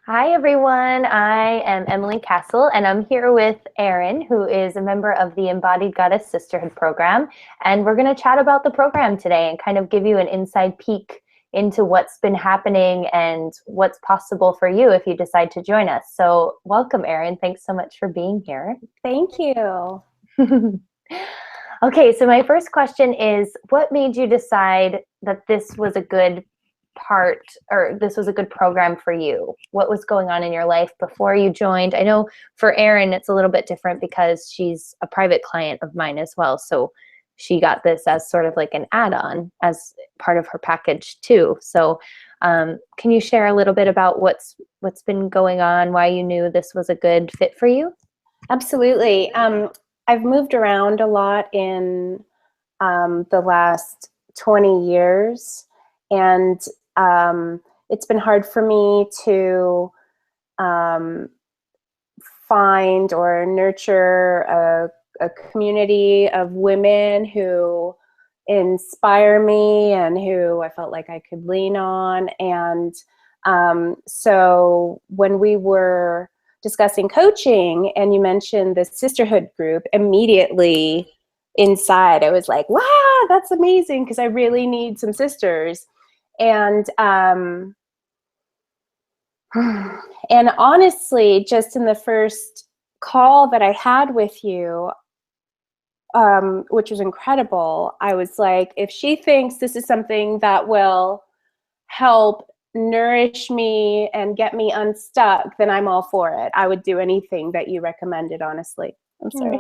Hi, everyone. I am Emily Castle, and I'm here with Erin, who is a member of the Embodied Goddess Sisterhood program. And we're going to chat about the program today and kind of give you an inside peek into what's been happening and what's possible for you if you decide to join us. So, welcome, Erin. Thanks so much for being here. Thank you. Okay, so my first question is, what made you decide that this was a good part, or this was a good program for you? What was going on in your life before you joined? I know for Erin, it's a little bit different because she's a private client of mine as well. So she got this as sort of like an add-on as part of her package too. So can you share a little bit about what's been going on, why you knew this was a good fit for you? Absolutely. I've moved around a lot in the last 20 years, and it's been hard for me to um, find or nurture a community of women who inspire me and who I felt like I could lean on. And so when we were discussing coaching and you mentioned the sisterhood group, immediately inside I was like, wow, that's amazing, because I really need some sisters. And and honestly, just in the first call that I had with you, which was incredible, I was like, if she thinks this is something that will help nourish me and get me unstuck, then I'm all for it. I would do anything that you recommended, honestly. I'm sorry.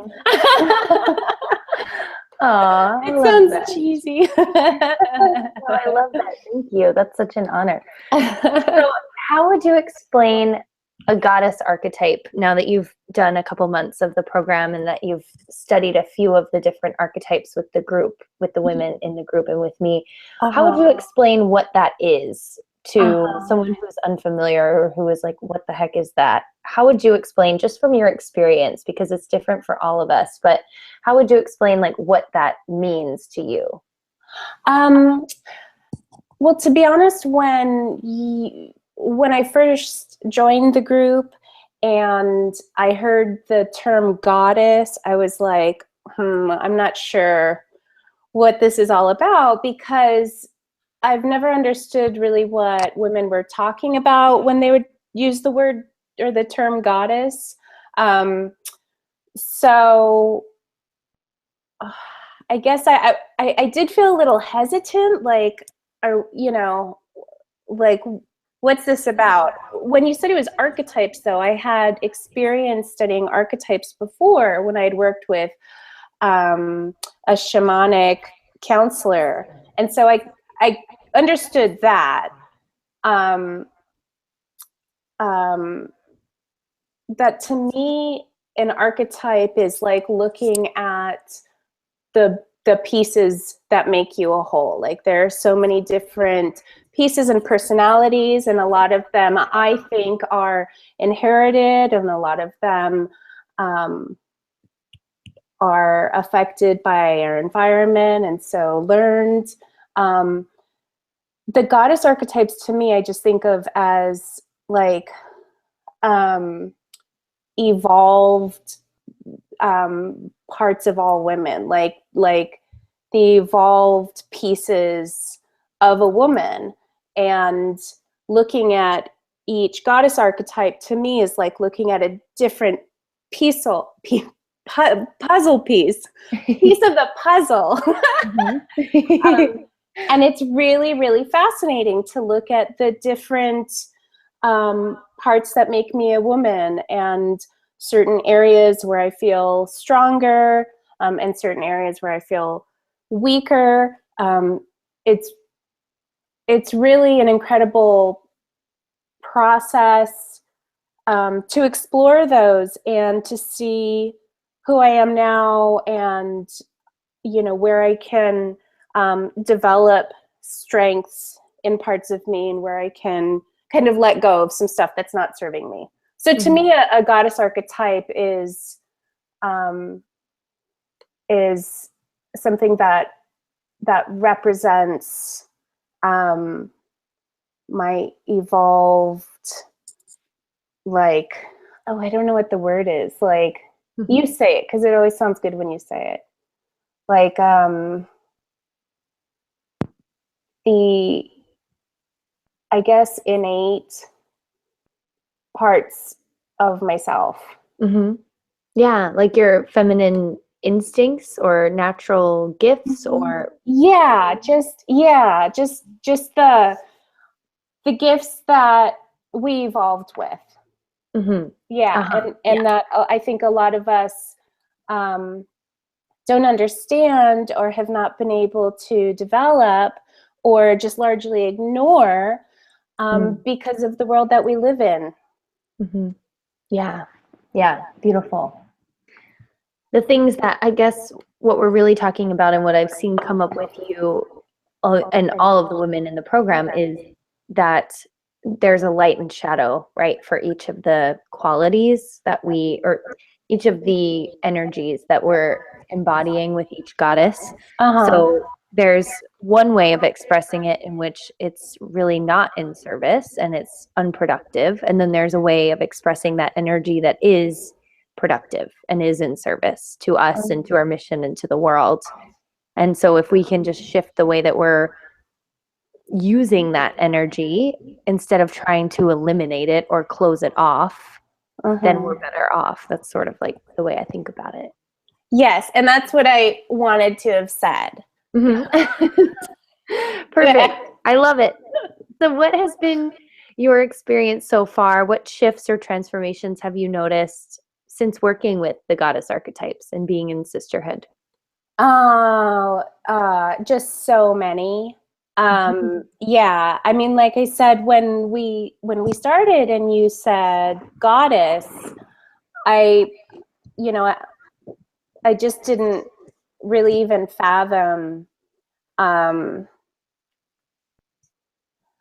Oh, I It love sounds that. cheesy. No, I love that. Thank you. That's such an honor. So, how would you explain a goddess archetype now that you've done a couple months of the program and that you've studied a few of the different archetypes with the group, with the women in the group and with me? How would you explain what that is to someone who's unfamiliar or who is like, what the heck is that? How would you explain, just from your experience, because it's different for all of us, but how would you explain like what that means to you? Um, well, to be honest, when I first joined the group and I heard the term goddess, I was like, I'm not sure what this is all about, because I've never understood really what women were talking about when they would use the word or the term goddess. So I guess I did feel a little hesitant, like, like, what's this about? When you said it was archetypes, though, I had experience studying archetypes before when I had worked with a shamanic counselor, and so I understood that. Um, um, that to me, an archetype is like looking at the pieces that make you a whole. Like, there are so many different pieces and personalities, and a lot of them I think are inherited, and a lot of them are affected by our environment and so learned. Um, the goddess archetypes, to me, I just think of as like evolved parts of all women, like the evolved pieces of a woman. And looking at each goddess archetype, to me, is like looking at a different puzzle piece of the puzzle. And it's really, really fascinating to look at the different parts that make me a woman, and certain areas where I feel stronger, and certain areas where I feel weaker. It's really an incredible process to explore those and to see who I am now, and where I can develop strengths in parts of me, and where I can kind of let go of some stuff that's not serving me. So to me, a goddess archetype is something that represents my evolved like, oh, I don't know what the word is. Like, you say it, because it always sounds good when you say it. Like, the, I guess, innate parts of myself. Yeah, like your feminine instincts or natural gifts, or just the gifts that we evolved with. And that I think a lot of us don't understand or have not been able to develop, or just largely ignore because of the world that we live in. Yeah, beautiful. The things that I guess what we're really talking about, and what I've seen come up with you and all of the women in the program, is that there's a light and shadow, right, for each of the qualities that or each of the energies that we're embodying with each goddess. So there's one way of expressing it in which it's really not in service and it's unproductive. And then there's a way of expressing that energy that is productive and is in service to us and to our mission and to the world. And so if we can just shift the way that we're using that energy instead of trying to eliminate it or close it off, then we're better off. That's sort of like the way I think about it. Yes, and that's what I wanted to have said. Perfect. I love it. So what has been your experience so far? What shifts or transformations have you noticed since working with the goddess archetypes and being in sisterhood? Oh, just so many. Yeah, I mean, like I said, when we started and you said goddess, I just didn't really even fathom. Let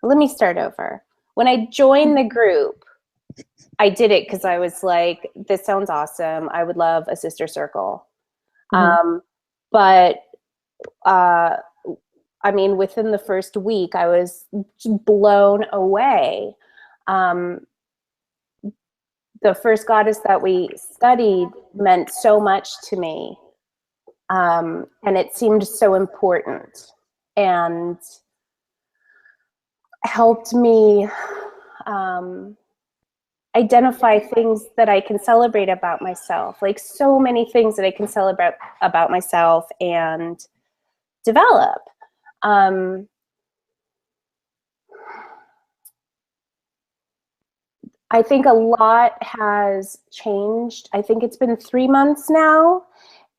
me start over. When I joined the group, I did it because I was like, this sounds awesome. I would love a sister circle. But I mean, within the first week, I was blown away. The first goddess that we studied meant so much to me. And it seemed so important and helped me identify things that I can celebrate about myself, like so many things that I can celebrate about myself and develop. I think a lot has changed. I think it's been 3 months now,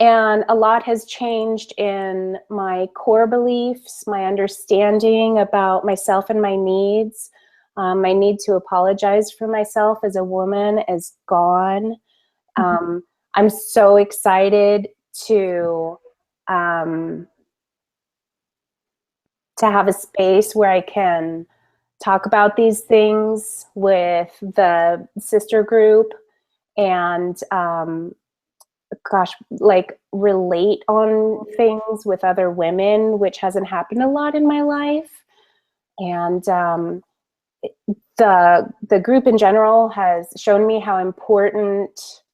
and a lot has changed in my core beliefs, my understanding about myself and my needs. My need to apologize for myself as a woman is gone. I'm so excited to have a space where I can talk about these things with the sister group and like relate on things with other women, which hasn't happened a lot in my life. And the group in general has shown me how important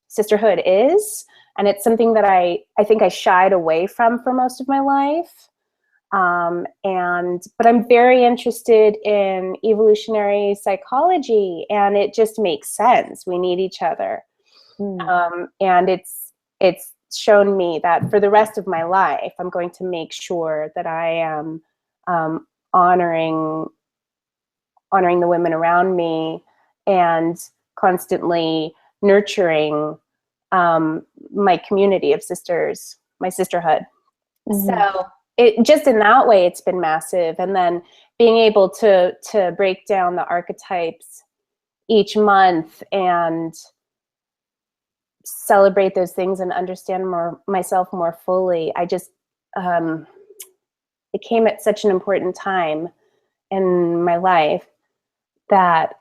sisterhood is, and it's something that I think I shied away from for most of my life. But I'm very interested in evolutionary psychology, and it just makes sense. We need each other. And it's shown me that for the rest of my life, I'm going to make sure that I am honoring the women around me and constantly nurturing my community of sisters, my sisterhood. So it just in that way, it's been massive. And then being able to break down the archetypes each month and celebrate those things and understand myself more fully. I just, it came at such an important time in my life that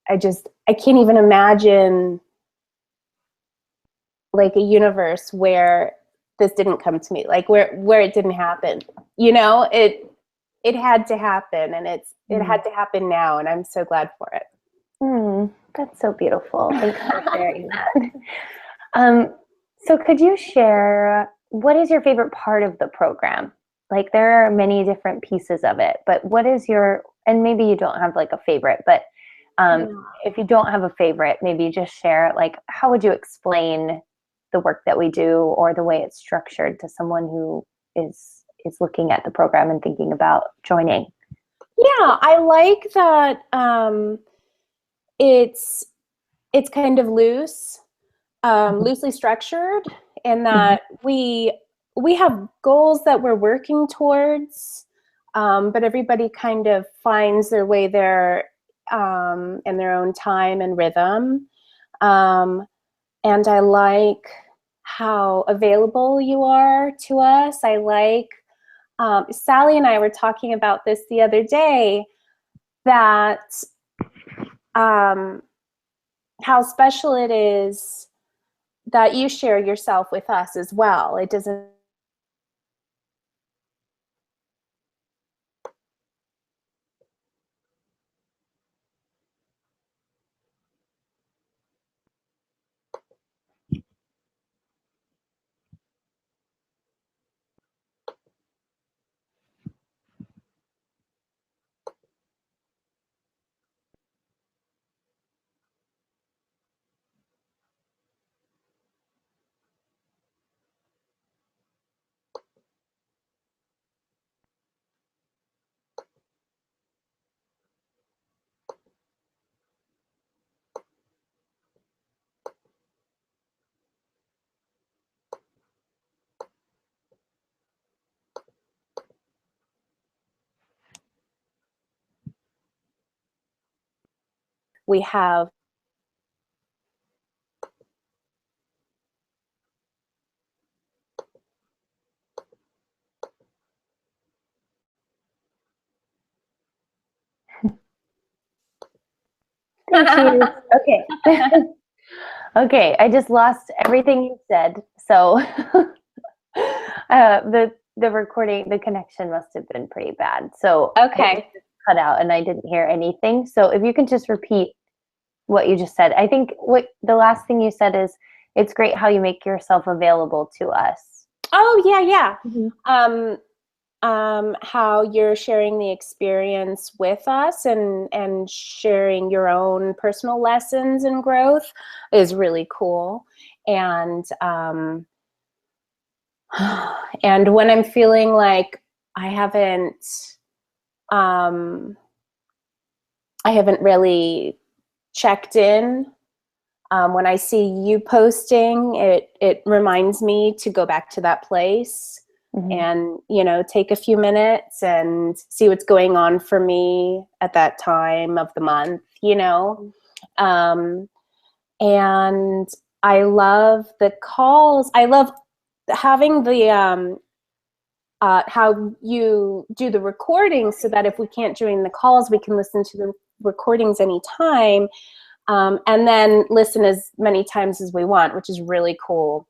I can't even imagine like a universe where this didn't come to me, like where it didn't happen. It had to happen, and it had to happen now, and I'm so glad for it. That's so beautiful. Thanks for sharing that. So could you share, what is your favorite part of the program? Like, there are many different pieces of it, but what is your, and maybe you don't have like a favorite, but if you don't have a favorite, maybe just share, like, how would you explain the work that we do or the way it's structured to someone who is looking at the program and thinking about joining? Yeah, I like that it's kind of loose, loosely structured, and that we have goals that we're working towards, but everybody kind of finds their way there in their own time and rhythm. And I like how available you are to us. I like, Sally and I were talking about this the other day, that how special it is that you share yourself with us as well. It doesn't we have Okay. Okay, I just lost everything you said. So the recording, the connection must have been pretty bad. So okay. it just cut out and I didn't hear anything. So if you can just repeat what you just said. I think what the last thing you said is, it's great how you make yourself available to us. Oh yeah. How you're sharing the experience with us and sharing your own personal lessons and growth is really cool. And and when I'm feeling like I haven't really checked in, when I see you posting, it reminds me to go back to that place and, take a few minutes and see what's going on for me at that time of the month, and I love the calls. I love having the, how you do the recording so that if we can't join the calls, we can listen to the recordings anytime. And then listen as many times as we want, which is really cool.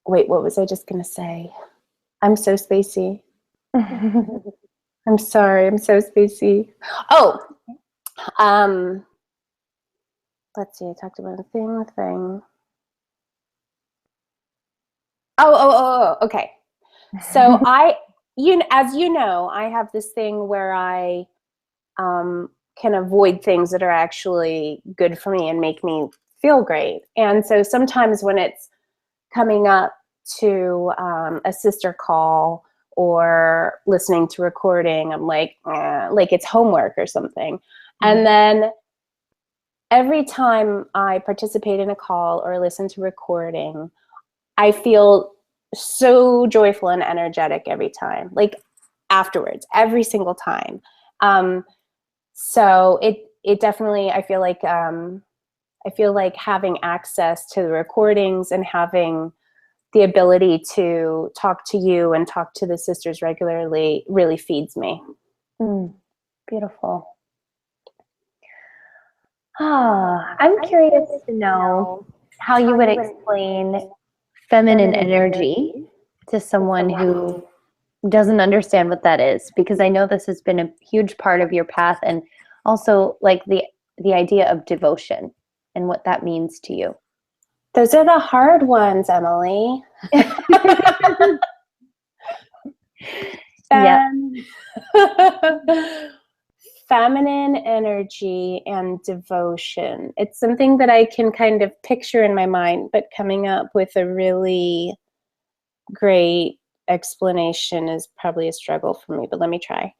Wait, what was I just going to say? I'm so spacey. I'm sorry, I'm so spacey. Oh, let's see, I talked about a thing. Oh, okay. So as you know, I have this thing where I can avoid things that are actually good for me and make me feel great. And so sometimes when it's coming up to a sister call or listening to recording, I'm like it's homework or something. And then every time I participate in a call or listen to recording, I feel so joyful and energetic every time, like afterwards, every single time. So it definitely, I feel like having access to the recordings and having the ability to talk to you and talk to the sisters regularly really feeds me. Beautiful. I'm curious to know how you would explain feminine energy to someone who doesn't understand what that is, because I know this has been a huge part of your path, and also like the idea of devotion and what that means to you. Those are the hard ones, Emily. Yeah. Feminine energy and devotion. It's something that I can kind of picture in my mind, but coming up with a really great explanation is probably a struggle for me, but let me try.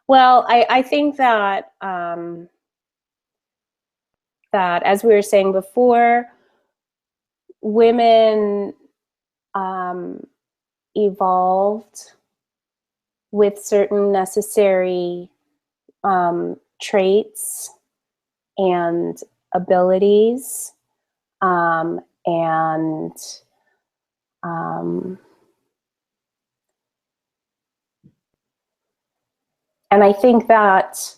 Well, I think that that, as we were saying before, women evolved with certain necessary traits and abilities, and I think that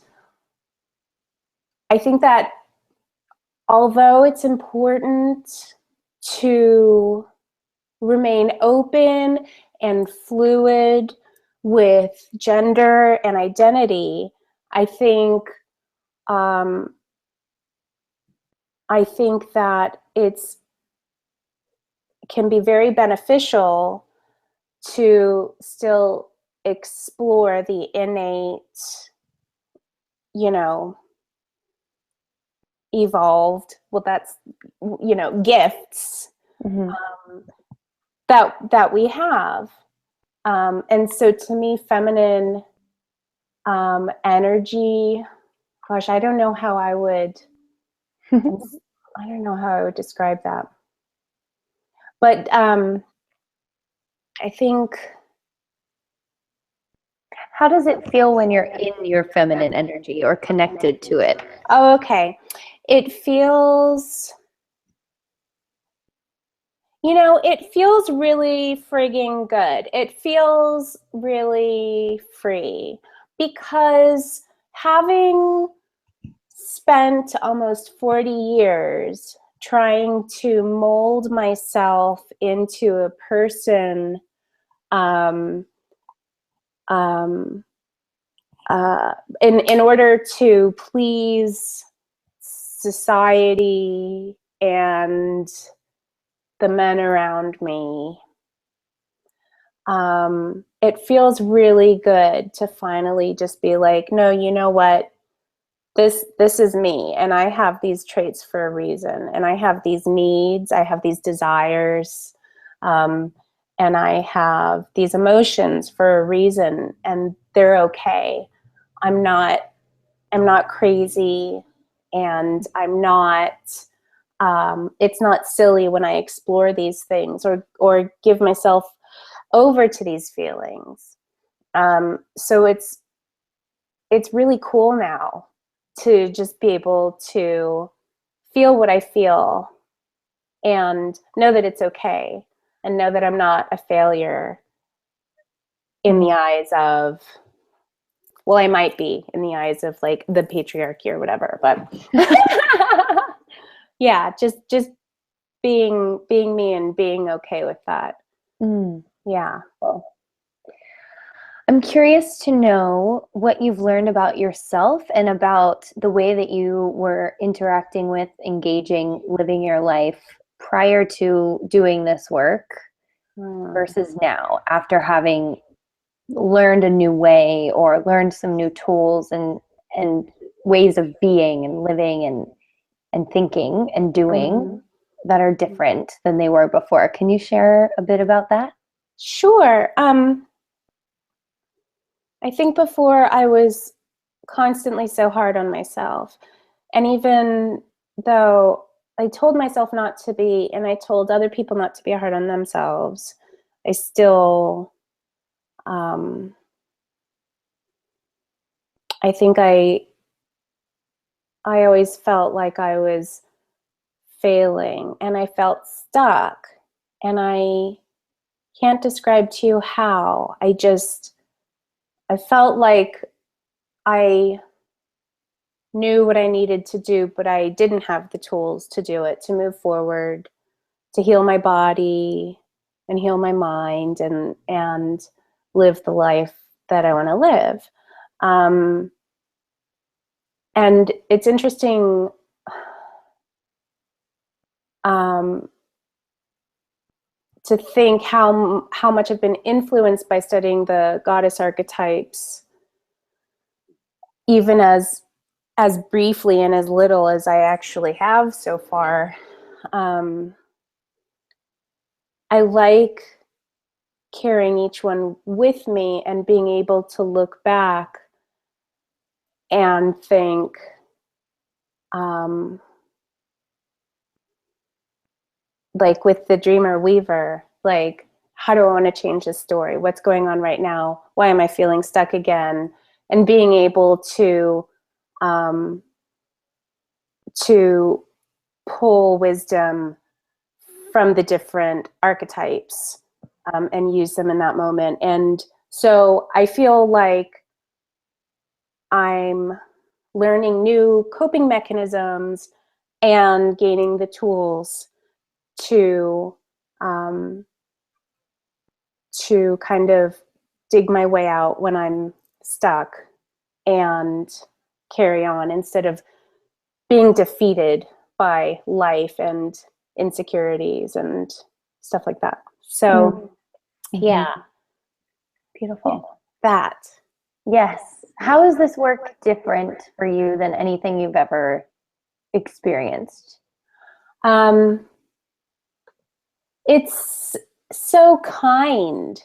although it's important to remain open and fluid with gender and identity, I think that it can be very beneficial to still explore the innate, evolved, well, that's, gifts that we have. And so to me, feminine energy, gosh, I don't know how I would describe that. But I think... How does it feel when you're in your feminine energy or connected to it? Oh, okay. It feels, it feels really frigging good. It feels really free, because having spent almost 40 years trying to mold myself into a person in order to please society and the men around me, it feels really good to finally just be like, no, you know what? This is me, and I have these traits for a reason, and I have these needs, I have these desires, and I have these emotions for a reason, and they're okay. I'm not crazy, and I'm not, it's not silly when I explore these things or give myself over to these feelings. So it's really cool now to just be able to feel what I feel and know that it's okay, and know that I'm not a failure in the eyes of, well, I might be in the eyes of like the patriarchy or whatever, but yeah, just being me and being okay with that. Yeah. Well, I'm curious to know what you've learned about yourself and about the way that you were interacting with, engaging, living your life prior to doing this work versus now, after having learned a new way or learned some new tools and ways of being and living and thinking and doing that are different than they were before. Can you share a bit about that? Sure. I think before I was constantly so hard on myself. And even though I told myself not to be, and I told other people not to be hard on themselves, I still, I think I always felt like I was failing, and I felt stuck, and I can't describe to you how. I felt like I knew what I needed to do, but I didn't have the tools to do it, to move forward, to heal my body and heal my mind and live the life that I want to live. And it's interesting to think how much I've been influenced by studying the goddess archetypes, even as briefly and as little as I actually have so far. I like carrying each one with me and being able to look back and think, like with the dreamer weaver, like, how do I want to change this story? What's going on right now? Why am I feeling stuck again? And being able to pull wisdom from the different archetypes and use them in that moment. And so I feel like I'm learning new coping mechanisms and gaining the tools to kind of dig my way out when I'm stuck and carry on instead of being defeated by life and insecurities and stuff like that. So yeah. Beautiful. That. Yes. How is this work different for you than anything you've ever experienced? It's so kind.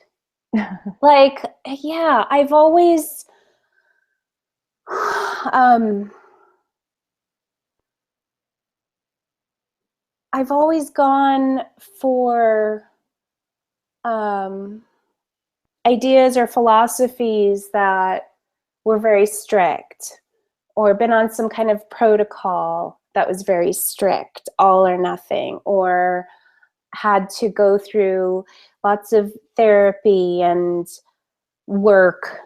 Like, yeah, I've always gone for ideas or philosophies that were very strict, or been on some kind of protocol that was very strict, all or nothing, or had to go through lots of therapy and work.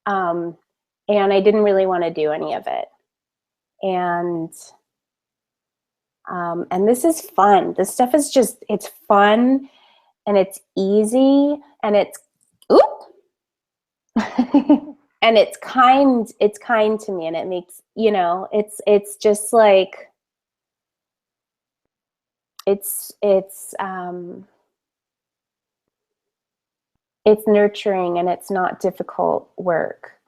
And I didn't really want to do any of it. And this is fun. This stuff is just, it's fun and it's easy and it's, and it's kind to me, and it makes, it's just like, it's nurturing and it's not difficult work.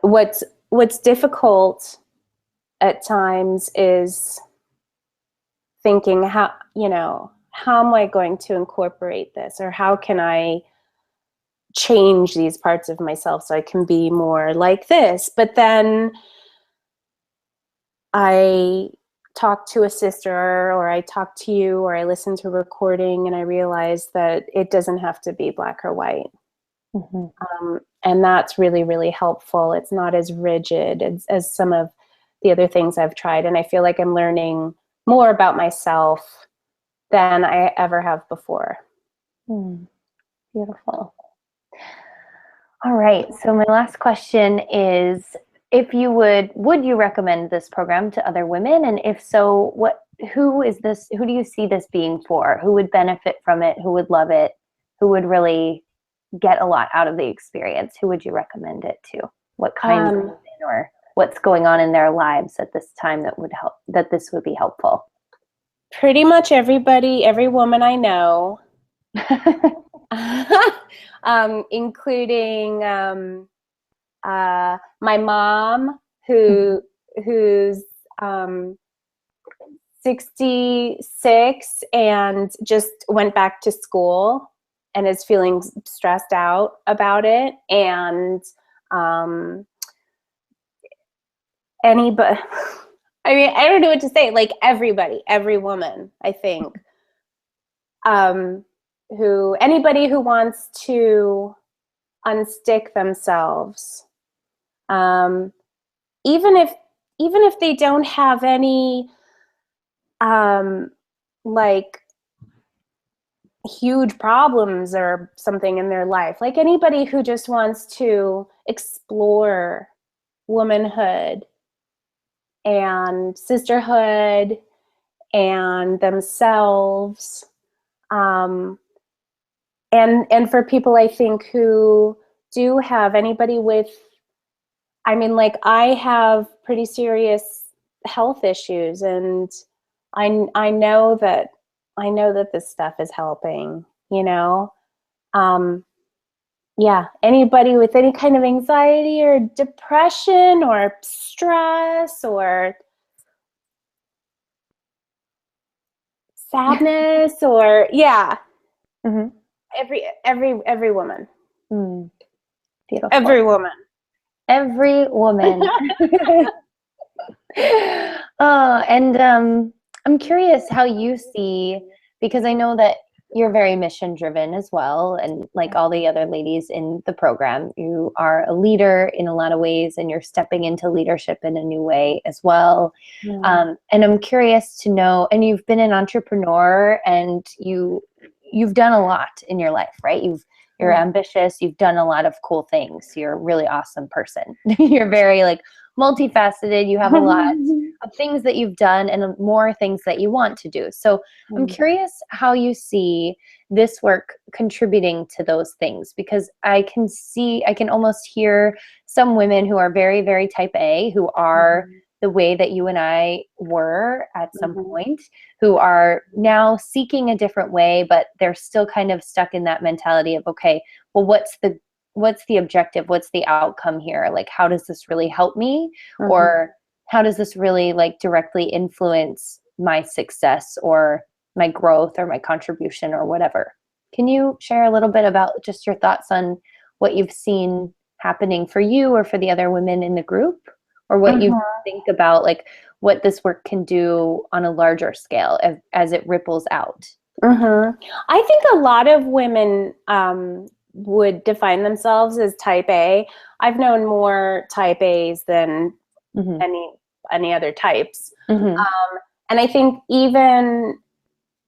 What's difficult at times is thinking how am I going to incorporate this, or how can I change these parts of myself so I can be more like this? But then I talk to a sister, or I talk to you, or I listen to a recording, and I realize that it doesn't have to be black or white. And that's really, really helpful. It's not as rigid as some of the other things I've tried. And I feel like I'm learning more about myself than I ever have before. Beautiful. All right. So my last question is, if you would you recommend this program to other women? And if so, who do you see this being for? Who would benefit from it? Who would love it? Who would really get a lot out of the experience? Who would you recommend it to? What kinds of women, or what's going on in their lives at this time that would help, that this would be helpful? Pretty much everybody, every woman I know, including my mom, who's 66 and just went back to school and is feeling stressed out about it. And anybody, I mean, I don't know what to say, like everybody, every woman, I think, anybody who wants to unstick themselves, even if they don't have any like huge problems or something in their life, like anybody who just wants to explore womanhood and sisterhood and themselves. And for people, I think, who do have anybody with, I mean, like, I have pretty serious health issues, and I know that this stuff is helping, you know. Yeah, anybody with any kind of anxiety or depression or stress or sadness or Mm-hmm. every woman. Beautiful. Every woman. Every woman. I'm curious how you see, because I know that you're very mission driven as well, and like all the other ladies in the program, you are a leader in a lot of ways, and you're stepping into leadership in a new way as well. And I'm curious to know, and you've been an entrepreneur, and you've done a lot in your life, right? You're ambitious. You've done a lot of cool things. You're a really awesome person. You're very like multifaceted. You have a lot of things that you've done and more things that you want to do. So I'm curious how you see this work contributing to those things, because I can almost hear some women who are very, very type A, who are the way that you and I were at some point, who are now seeking a different way, but they're still kind of stuck in that mentality of, okay, well, what's the objective? What's the outcome here? Like, how does this really help me? Or how does this really like directly influence my success or my growth or my contribution or whatever? Can you share a little bit about just your thoughts on what you've seen happening for you or for the other women in the group, or what you think about like what this work can do on a larger scale as it ripples out? I think a lot of women would define themselves as type A. I've known more type A's than any other types. And I think even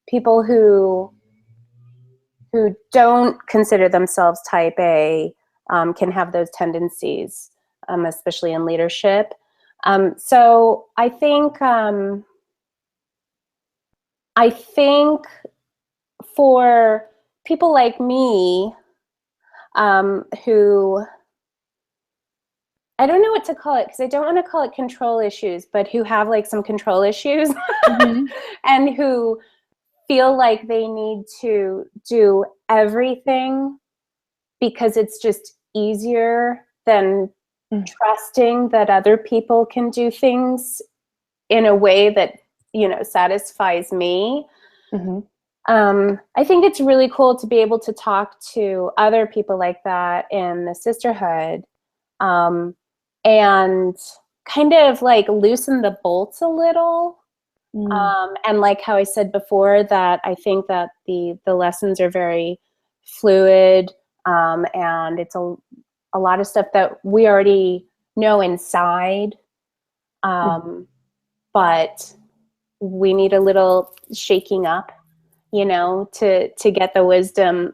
people who don't consider themselves type A can have those tendencies, especially in leadership. So I think for people like me, who, I don't know what to call it, because I don't want to call it control issues, but who have like some control issues and who feel like they need to do everything because it's just easier than trusting that other people can do things in a way that, you know, satisfies me. I think it's really cool to be able to talk to other people like that in the sisterhood, and kind of like loosen the bolts a little. And like how I said before, that I think that the lessons are very fluid, and it's a lot of stuff that we already know inside, but we need a little shaking up, you know, to get the wisdom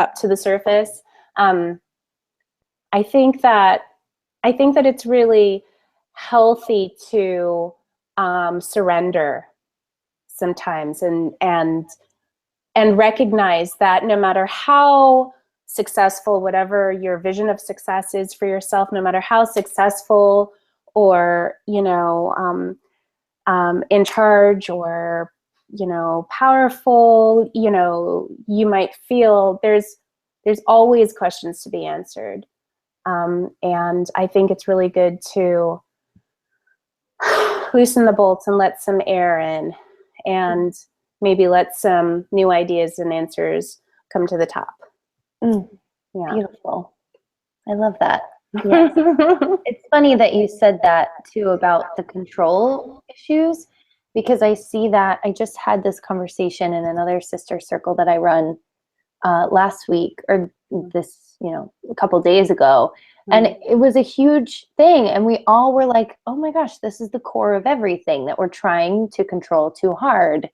up to the surface. I think that it's really healthy to surrender sometimes, and recognize that no matter how successful, whatever your vision of success is for yourself, no matter how successful or, you know, in charge or, you know, powerful, you know, you might feel, there's always questions to be answered. And I think it's really good to loosen the bolts and let some air in, and maybe let some new ideas and answers come to the top. Yeah. Beautiful. I love that. Yes. It's funny that you said that too about the control issues, because I see that. I just had this conversation in another sister circle that I run last week, or this, you know, a couple days ago. And it was a huge thing. And we all were like, oh my gosh, this is the core of everything, that we're trying to control too hard.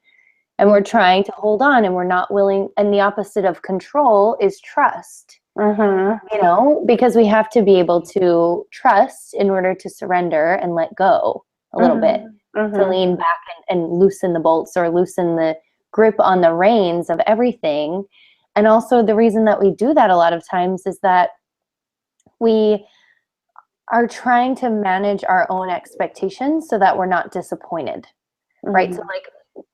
And we're trying to hold on, and we're not willing. And the opposite of control is trust. You know, because we have to be able to trust in order to surrender and let go a little bit. to lean back and loosen the bolts or loosen the grip on the reins of everything. And also the reason that we do that a lot of times is that we are trying to manage our own expectations so that we're not disappointed, right? So like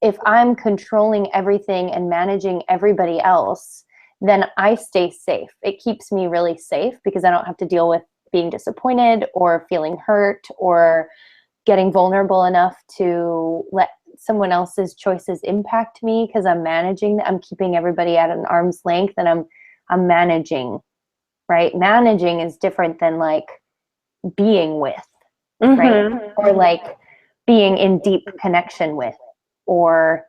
if I'm controlling everything and managing everybody else, then I stay safe. It keeps me really safe because I don't have to deal with being disappointed or feeling hurt or getting vulnerable enough to let someone else's choices impact me because I'm managing. I'm keeping everybody at an arm's length and I'm managing, right? Managing is different than like being with, right? Or like being in deep connection with, or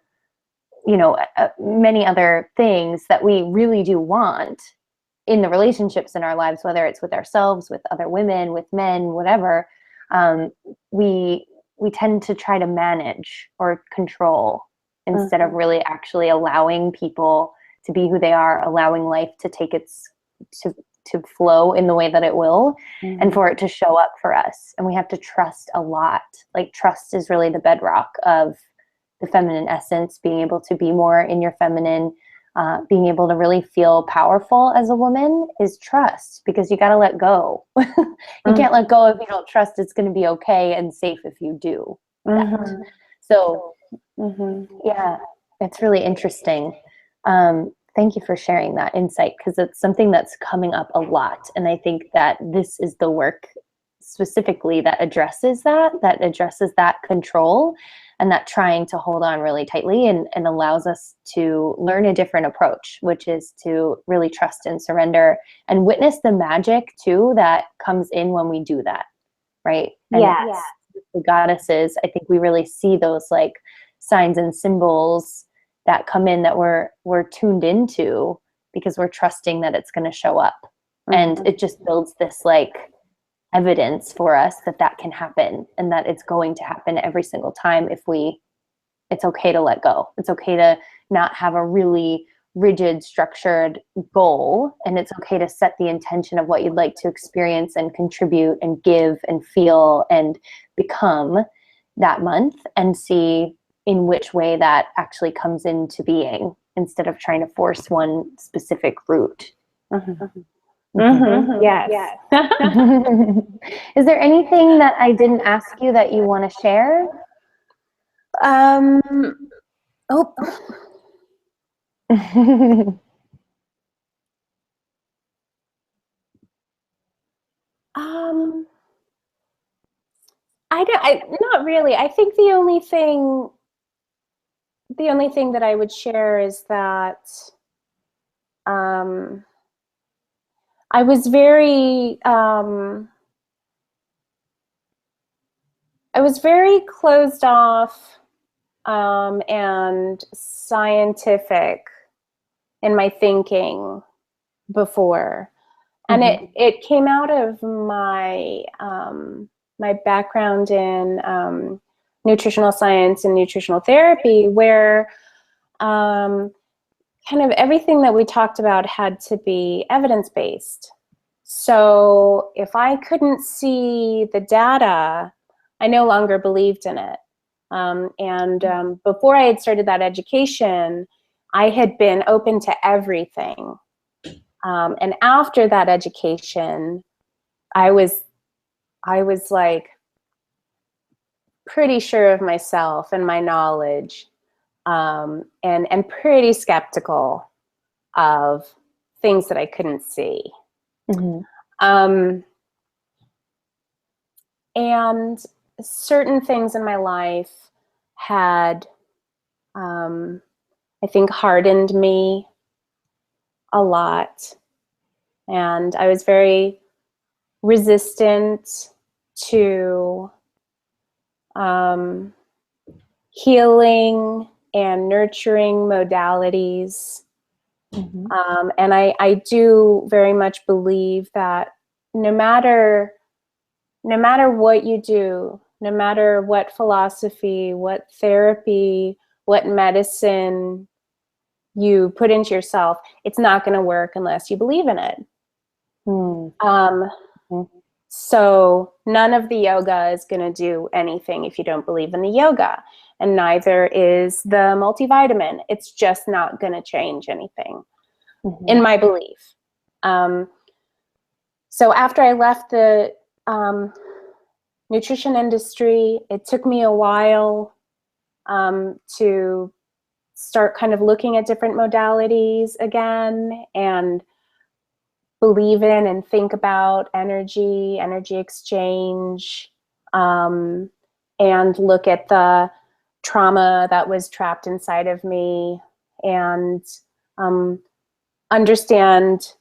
you know, many other things that we really do want in the relationships in our lives, whether it's with ourselves, with other women, with men, whatever. We tend to try to manage or control instead of really actually allowing people to be who they are, allowing life to take to flow in the way that it will, and for it to show up for us. And we have to trust a lot. Like trust is really the bedrock of the feminine essence, being able to be more in your feminine, being able to really feel powerful as a woman is trust, because you got to let go. You can't let go if you don't trust it's going to be okay and safe if you do that. So yeah, it's really interesting. Thank you for sharing that insight, because it's something that's coming up a lot. And I think that this is the work specifically that addresses that control and that trying to hold on really tightly, and allows us to learn a different approach, which is to really trust and surrender and witness the magic too that comes in when we do that, right? And the goddesses, I think we really see those like signs and symbols that come in that we're tuned into because we're trusting that it's going to show up. And it just builds this like evidence for us that can happen, and that it's going to happen every single time if it's okay to let go. It's okay to not have a really rigid, structured goal, and it's okay to set the intention of what you'd like to experience and contribute and give and feel and become that month, and see in which way that actually comes into being, instead of trying to force one specific route. Yes. Is there anything that I didn't ask you that you want to share? Not really. I think the only thing that I would share is that I was very closed off and scientific in my thinking before. And it came out of my my background in nutritional science and nutritional therapy, where kind of everything that we talked about had to be evidence-based. So if I couldn't see the data, I no longer believed in it. Before I had started that education, I had been open to everything. And after that education, I was like pretty sure of myself and my knowledge, and pretty skeptical of things that I couldn't see. And certain things in my life had, I think, hardened me a lot. And I was very resistant to healing and nurturing modalities. And I do very much believe that no matter what you do, no matter what philosophy, what therapy, what medicine you put into yourself, it's not going to work unless you believe in it. So none of the yoga is going to do anything if you don't believe in the yoga, and neither is the multivitamin. It's just not going to change anything, in my belief. So after I left the nutrition industry, it took me a while to start kind of looking at different modalities again and believe in and think about energy exchange, and look at the trauma that was trapped inside of me, and understand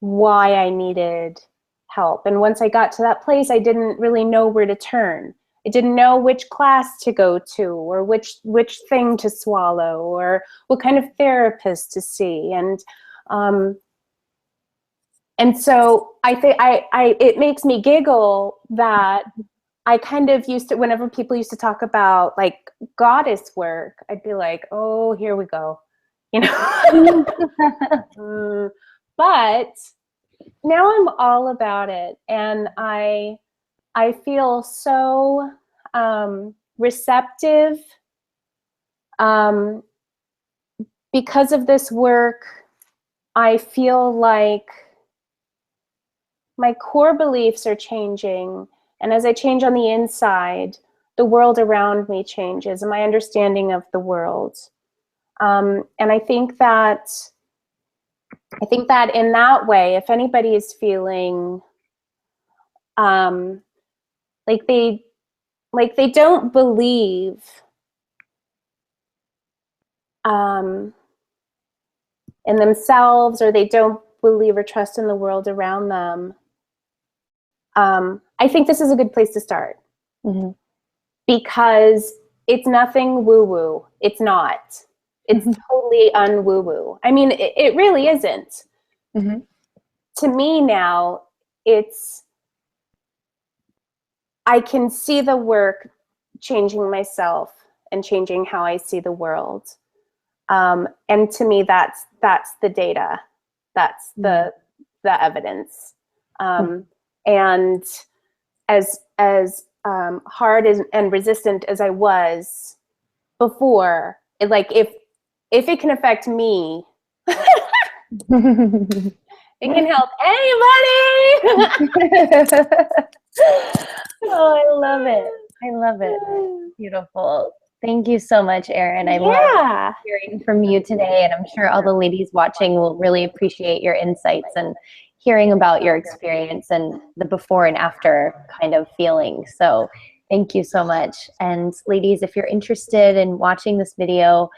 why I needed help. And once I got to that place, I didn't really know where to turn. I didn't know which class to go to, or which thing to swallow, or what kind of therapist to see. And so I think it makes me giggle that I kind of used to, whenever people used to talk about like goddess work, I'd be like, oh, here we go, you know. But now I'm all about it, and I feel so receptive because of this work. I feel like my core beliefs are changing, and as I change on the inside, the world around me changes, and my understanding of the world. And I think that in that way, if anybody is feeling like they don't believe in themselves, or they don't believe or trust in the world around them, I think this is a good place to start. Because it's nothing woo-woo. It's not. It's totally un-woo-woo. I mean, it really isn't. To me now, I can see the work changing myself and changing how I see the world. And to me, that's the data. That's the evidence. And as hard and resistant as I was before, if it can affect me, it can help anybody. Oh, I love it. I love it. Beautiful. Thank you so much, Erin. I love hearing from you today, and I'm sure all the ladies watching will really appreciate your insights and hearing about your experience and the before and after kind of feeling. So thank you so much. And ladies, if you're interested in watching this video,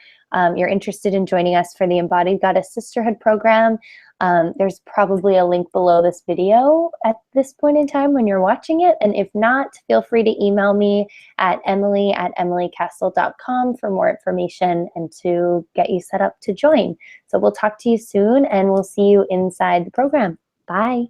you're interested in joining us for the Embodied Goddess Sisterhood program, there's probably a link below this video at this point in time when you're watching it. And if not, feel free to email me at emily@emilycastle.com for more information and to get you set up to join. So we'll talk to you soon, and we'll see you inside the program. Bye.